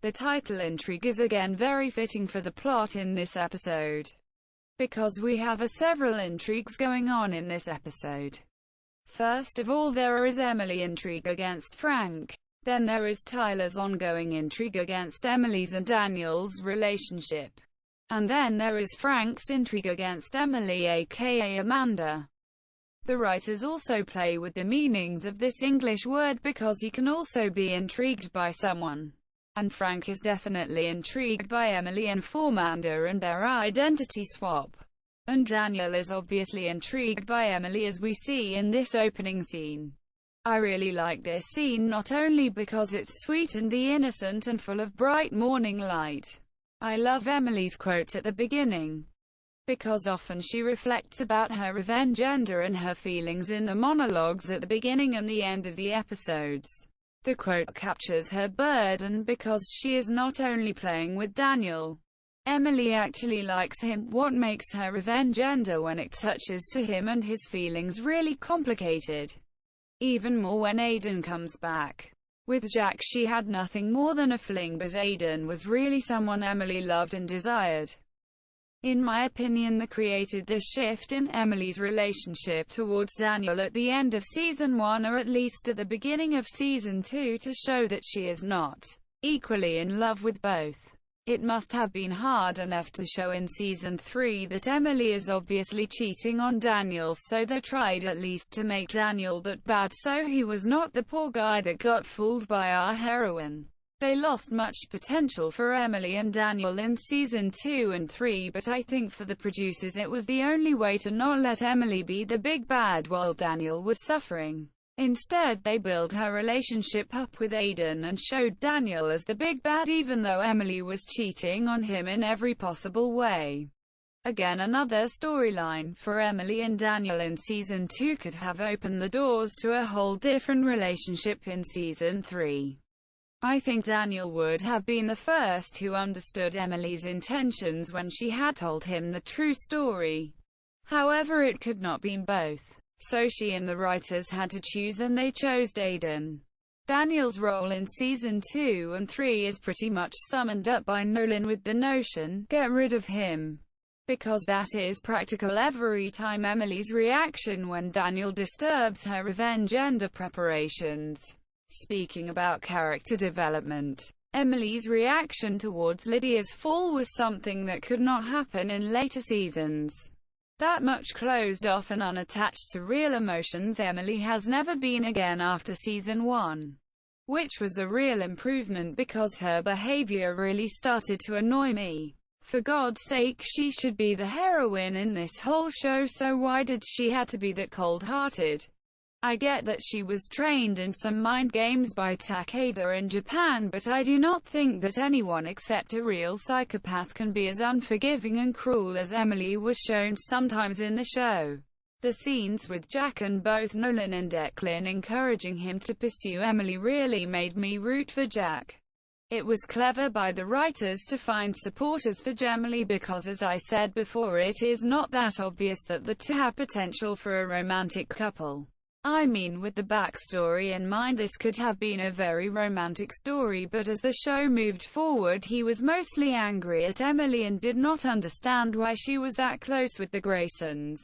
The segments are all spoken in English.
The title Intrigue is again very fitting for the plot in this episode, because we have several intrigues going on in this episode. First of all, there is Emily intrigue against Frank. Then there is Tyler's ongoing intrigue against Emily's and Daniel's relationship. And then there is Frank's intrigue against Emily aka Amanda. The writers also play with the meanings of this English word because you can also be intrigued by someone. And Frank is definitely intrigued by Emily and Amanda and their identity swap. And Daniel is obviously intrigued by Emily, as we see in this opening scene. I really like this scene not only because it's sweet and the innocent and full of bright morning light. I love Emily's quote at the beginning, because often she reflects about her revenge and her feelings in the monologues at the beginning and the end of the episodes. The quote captures her burden because she is not only playing with Daniel. Emily actually likes him. What makes her revenge when it touches to him and his feelings really complicated. Even more when Aiden comes back. With Jack she had nothing more than a fling, but Aiden was really someone Emily loved and desired. In my opinion, they created this shift in Emily's relationship towards Daniel at the end of Season 1 or at least at the beginning of Season 2 to show that she is not equally in love with both. It must have been hard enough to show in Season 3 that Emily is obviously cheating on Daniel, so they tried at least to make Daniel that bad so he was not the poor guy that got fooled by our heroine. They lost much potential for Emily and Daniel in Season 2 and 3, but I think for the producers it was the only way to not let Emily be the big bad while Daniel was suffering. Instead, they built her relationship up with Aiden and showed Daniel as the big bad even though Emily was cheating on him in every possible way. Again, another storyline for Emily and Daniel in Season 2 could have opened the doors to a whole different relationship in Season 3. I think Daniel would have been the first who understood Emily's intentions when she had told him the true story. However, it could not be both. So she and the writers had to choose, and they chose Aiden. Daniel's role in Season 2 and 3 is pretty much summed up by Nolan with the notion, get rid of him. Because that is practical every time. Emily's reaction when Daniel disturbs her revenge and preparations. Speaking about character development, Emily's reaction towards Lydia's fall was something that could not happen in later seasons. That much closed off and unattached to real emotions Emily has never been again after Season 1. Which was a real improvement because her behavior really started to annoy me. For God's sake, she should be the heroine in this whole show, so why did she have to be that cold-hearted? I get that she was trained in some mind games by Takeda in Japan, but I do not think that anyone except a real psychopath can be as unforgiving and cruel as Emily was shown sometimes in the show. The scenes with Jack and both Nolan and Declan encouraging him to pursue Emily really made me root for Jack. It was clever by the writers to find supporters for Jemily because, as I said before, it is not that obvious that the two have potential for a romantic couple. I mean, with the backstory in mind, this could have been a very romantic story, but as the show moved forward he was mostly angry at Emily and did not understand why she was that close with the Graysons.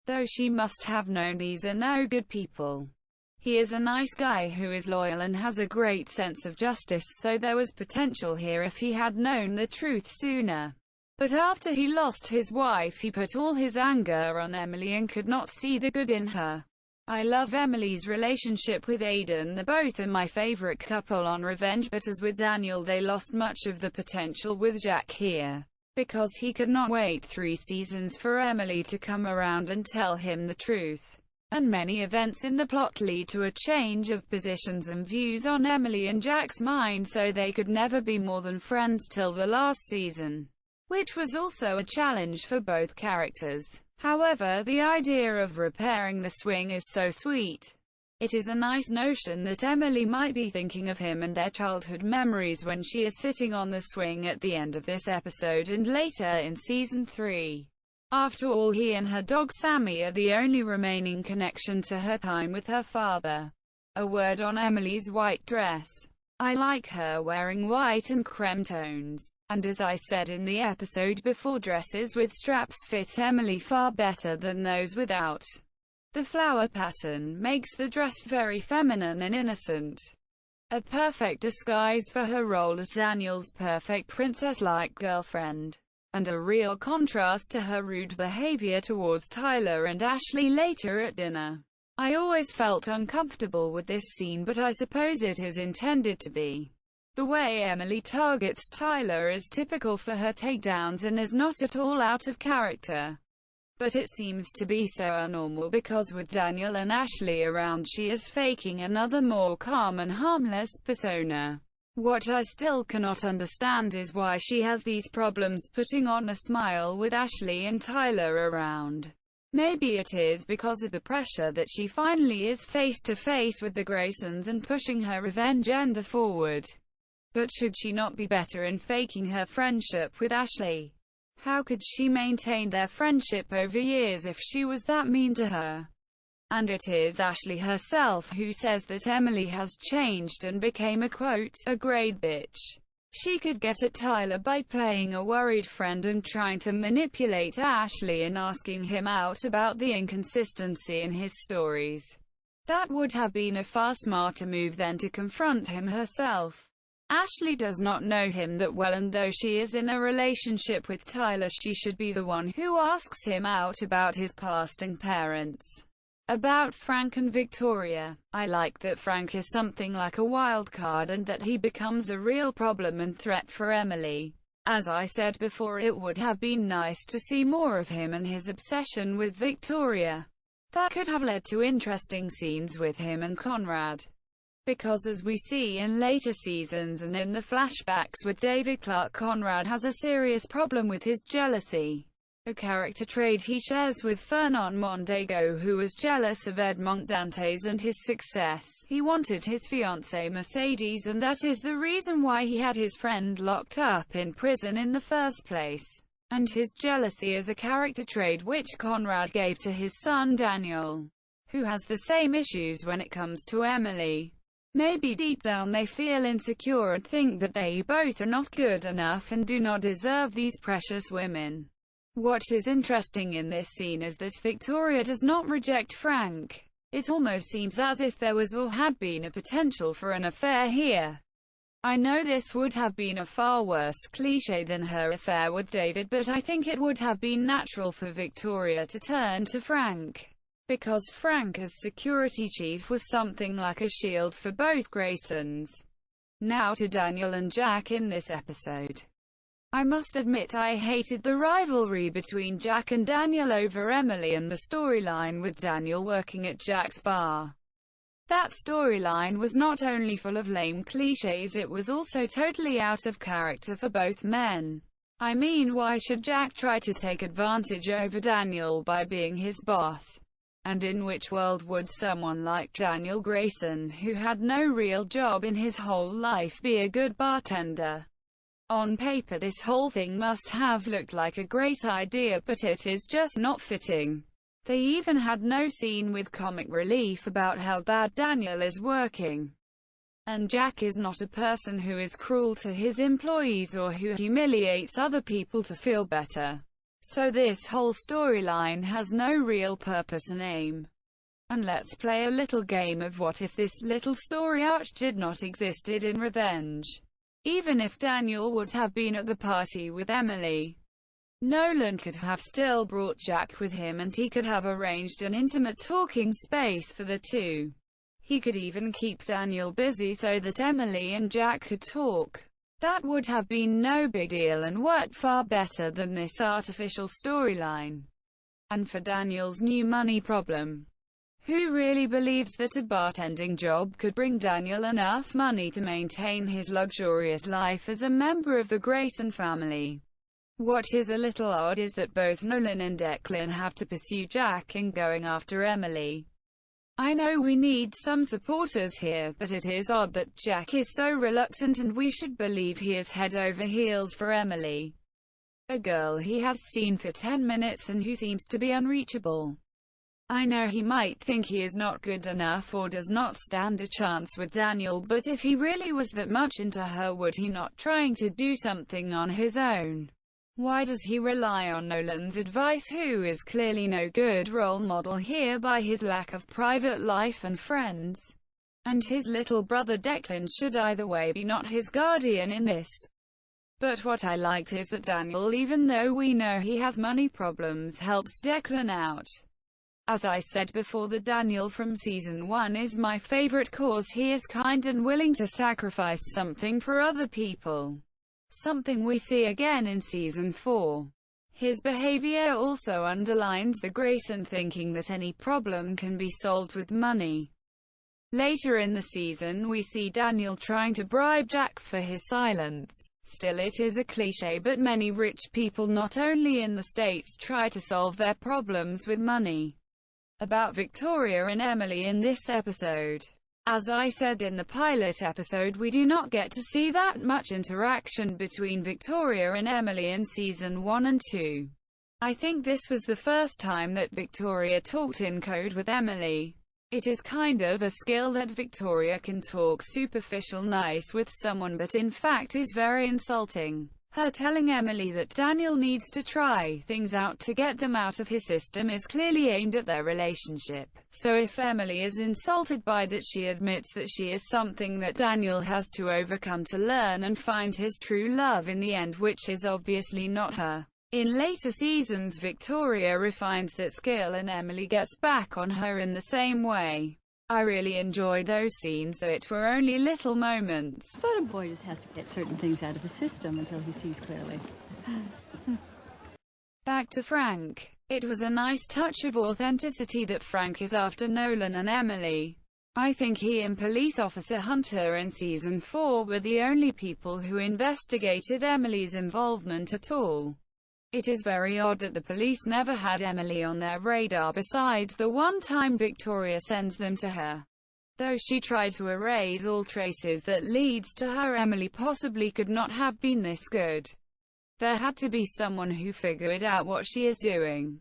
Though she must have known these are no good people. He is a nice guy who is loyal and has a great sense of justice, so there was potential here if he had known the truth sooner. But after he lost his wife he put all his anger on Emily and could not see the good in her. I love Emily's relationship with Aiden. The both are my favorite couple on Revenge, but as with Daniel they lost much of the potential with Jack here. Because he could not wait 3 seasons for Emily to come around and tell him the truth. And many events in the plot lead to a change of positions and views on Emily and Jack's mind, so they could never be more than friends till the last season. Which was also a challenge for both characters. However, the idea of repairing the swing is so sweet. It is a nice notion that Emily might be thinking of him and their childhood memories when she is sitting on the swing at the end of this episode and later in Season 3. After all, he and her dog Sammy are the only remaining connection to her time with her father. A word on Emily's white dress. I like her wearing white and creme tones. And as I said in the episode before, dresses with straps fit Emily far better than those without. The flower pattern makes the dress very feminine and innocent. A perfect disguise for her role as Daniel's perfect princess-like girlfriend. And a real contrast to her rude behavior towards Tyler and Ashley later at dinner. I always felt uncomfortable with this scene, but I suppose it is intended to be. The way Emily targets Tyler is typical for her takedowns and is not at all out of character. But it seems to be so abnormal because with Daniel and Ashley around, she is faking another more calm and harmless persona. What I still cannot understand is why she has these problems putting on a smile with Ashley and Tyler around. Maybe it is because of the pressure that she finally is face to face with the Graysons and pushing her revenge agenda forward. But should she not be better in faking her friendship with Ashley? How could she maintain their friendship over years if she was that mean to her? And it is Ashley herself who says that Emily has changed and became a quote, a great bitch. She could get at Tyler by playing a worried friend and trying to manipulate Ashley and asking him out about the inconsistency in his stories. That would have been a far smarter move than to confront him herself. Ashley does not know him that well, and though she is in a relationship with Tyler, she should be the one who asks him out about his past and parents. About Frank and Victoria, I like that Frank is something like a wild card and that he becomes a real problem and threat for Emily. As I said before, it would have been nice to see more of him and his obsession with Victoria. That could have led to interesting scenes with him and Conrad. Because as we see in later seasons and in the flashbacks with David, Clarke-Conrad has a serious problem with his jealousy. A character trait he shares with Fernand Mondego, who was jealous of Edmond Dantes and his success. He wanted his fiancée Mercedes, and that is the reason why he had his friend locked up in prison in the first place. And his jealousy is a character trait which Conrad gave to his son Daniel, who has the same issues when it comes to Emily. Maybe deep down they feel insecure and think that they both are not good enough and do not deserve these precious women. What is interesting in this scene is that Victoria does not reject Frank. It almost seems as if there was or had been a potential for an affair here. I know this would have been a far worse cliché than her affair with David, but I think it would have been natural for Victoria to turn to Frank. Because Frank as security chief was something like a shield for both Graysons. Now to Daniel and Jack in this episode. I must admit I hated the rivalry between Jack and Daniel over Emily and the storyline with Daniel working at Jack's bar. That storyline was not only full of lame cliches, it was also totally out of character for both men. I mean, why should Jack try to take advantage over Daniel by being his boss? And in which world would someone like Daniel Grayson, who had no real job in his whole life, be a good bartender? On paper this whole thing must have looked like a great idea, but it is just not fitting. They even had no scene with comic relief about how bad Daniel is working. And Jack is not a person who is cruel to his employees or who humiliates other people to feel better. So this whole storyline has no real purpose and aim. And let's play a little game of what if this little story arc did not existed in Revenge. Even if Daniel would have been at the party with Emily, Nolan could have still brought Jack with him and he could have arranged an intimate talking space for the two. He could even keep Daniel busy so that Emily and Jack could talk. That would have been no big deal and worked far better than this artificial storyline. And for Daniel's new money problem. Who really believes that a bartending job could bring Daniel enough money to maintain his luxurious life as a member of the Grayson family? What is a little odd is that both Nolan and Declan have to pursue Jack in going after Emily. I know we need some supporters here, but it is odd that Jack is so reluctant and we should believe he is head over heels for Emily. A girl he has seen for 10 minutes and who seems to be unreachable. I know he might think he is not good enough or does not stand a chance with Daniel, but if he really was that much into her, would he not trying to do something on his own? Why does he rely on Nolan's advice, who is clearly no good role model here by his lack of private life and friends? And his little brother Declan should either way be not his guardian in this. But what I liked is that Daniel, even though we know he has money problems, helps Declan out. As I said before, the Daniel from season 1 is my favorite cause he is kind and willing to sacrifice something for other people. Something we see again in season 4. His behavior also underlines the Grayson thinking that any problem can be solved with money. Later in the season we see Daniel trying to bribe Jack for his silence. Still, it is a cliché, but many rich people not only in the States try to solve their problems with money. About Victoria and Emily in this episode. As I said in the pilot episode, we do not get to see that much interaction between Victoria and Emily in season 1 and 2. I think this was the first time that Victoria talked in code with Emily. It is kind of a skill that Victoria can talk superficial nice with someone, but in fact is very insulting. Her telling Emily that Daniel needs to try things out to get them out of his system is clearly aimed at their relationship. So if Emily is insulted by that, she admits that she is something that Daniel has to overcome to learn and find his true love in the end, which is obviously not her. In later seasons, Victoria refines that skill and Emily gets back on her in the same way. I really enjoyed those scenes, though it were only little moments. But a boy just has to get certain things out of his system until he sees clearly. Back to Frank. It was a nice touch of authenticity that Frank is after Nolan and Emily. I think he and police officer Hunter in season 4 were the only people who investigated Emily's involvement at all. It is very odd that the police never had Emily on their radar besides the one time Victoria sends them to her. Though she tried to erase all traces that leads to her, Emily possibly could not have been this good. There had to be someone who figured out what she is doing.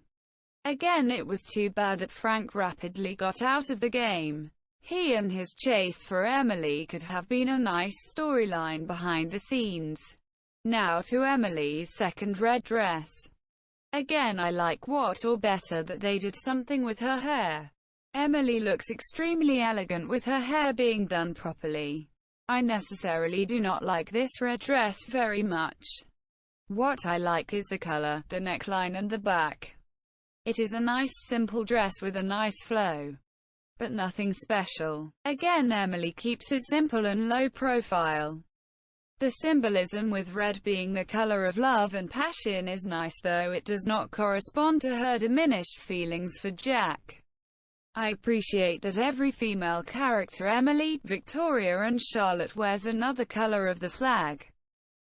Again, it was too bad that Frank rapidly got out of the game. He and his chase for Emily could have been a nice storyline behind the scenes. Now to Emily's second red dress. Again, I like what, or better that they did something with her hair. Emily looks extremely elegant with her hair being done properly. I necessarily do not like this red dress very much. What I like is the color, the neckline and the back. It is a nice simple dress with a nice flow, but nothing special. Again, Emily keeps it simple and low profile. The symbolism with red being the color of love and passion is nice, though it does not correspond to her diminished feelings for Jack. I appreciate that every female character, Emily, Victoria and Charlotte, wears another color of the flag.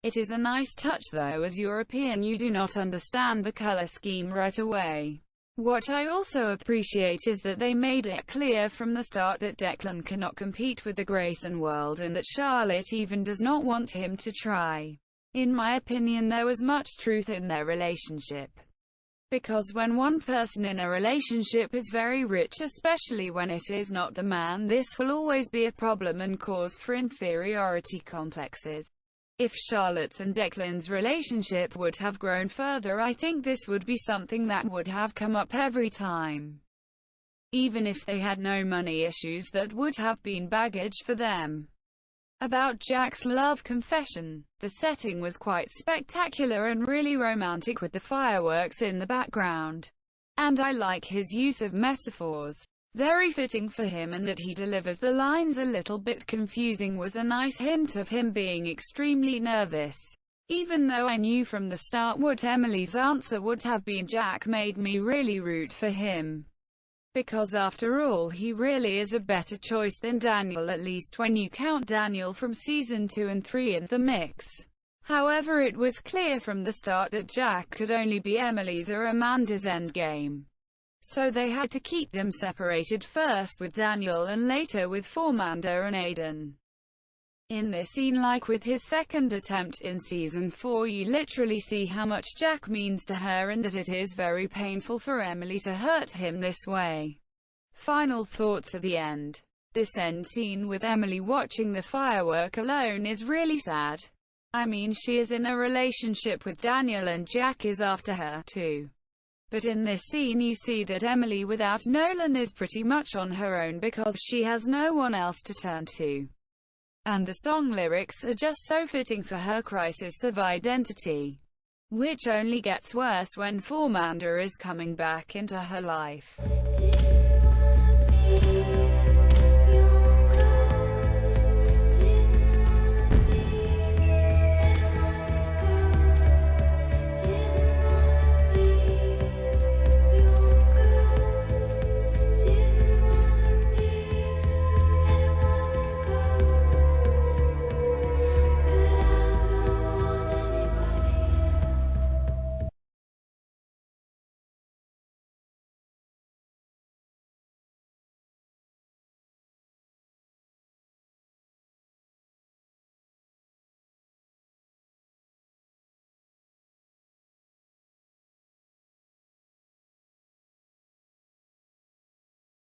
It is a nice touch, though as European you do not understand the color scheme right away. What I also appreciate is that they made it clear from the start that Declan cannot compete with the Grayson world and that Charlotte even does not want him to try. In my opinion, there was much truth in their relationship. Because when one person in a relationship is very rich, especially when it is not the man, this will always be a problem and cause for inferiority complexes. If Charlotte's and Declan's relationship would have grown further, I think this would be something that would have come up every time. Even if they had no money issues, that would have been baggage for them. About Jack's love confession, the setting was quite spectacular and really romantic with the fireworks in the background. And I like his use of metaphors. Very fitting for him, and that he delivers the lines a little bit confusing was a nice hint of him being extremely nervous. Even though I knew from the start what Emily's answer would have been, Jack made me really root for him. Because after all, he really is a better choice than Daniel, at least when you count Daniel from season 2 and 3 in the mix. However, it was clear from the start that Jack could only be Emily's or Amanda's endgame. So they had to keep them separated, first with Daniel and later with Amanda and Aiden. In this scene, like with his second attempt in season 4, you literally see how much Jack means to her and that it is very painful for Emily to hurt him this way. Final thoughts at the end. This end scene with Emily watching the firework alone is really sad. I mean, she is in a relationship with Daniel and Jack is after her too. But in this scene you see that Emily without Nolan is pretty much on her own because she has no one else to turn to. And the song lyrics are just so fitting for her crisis of identity, which only gets worse when Formander is coming back into her life.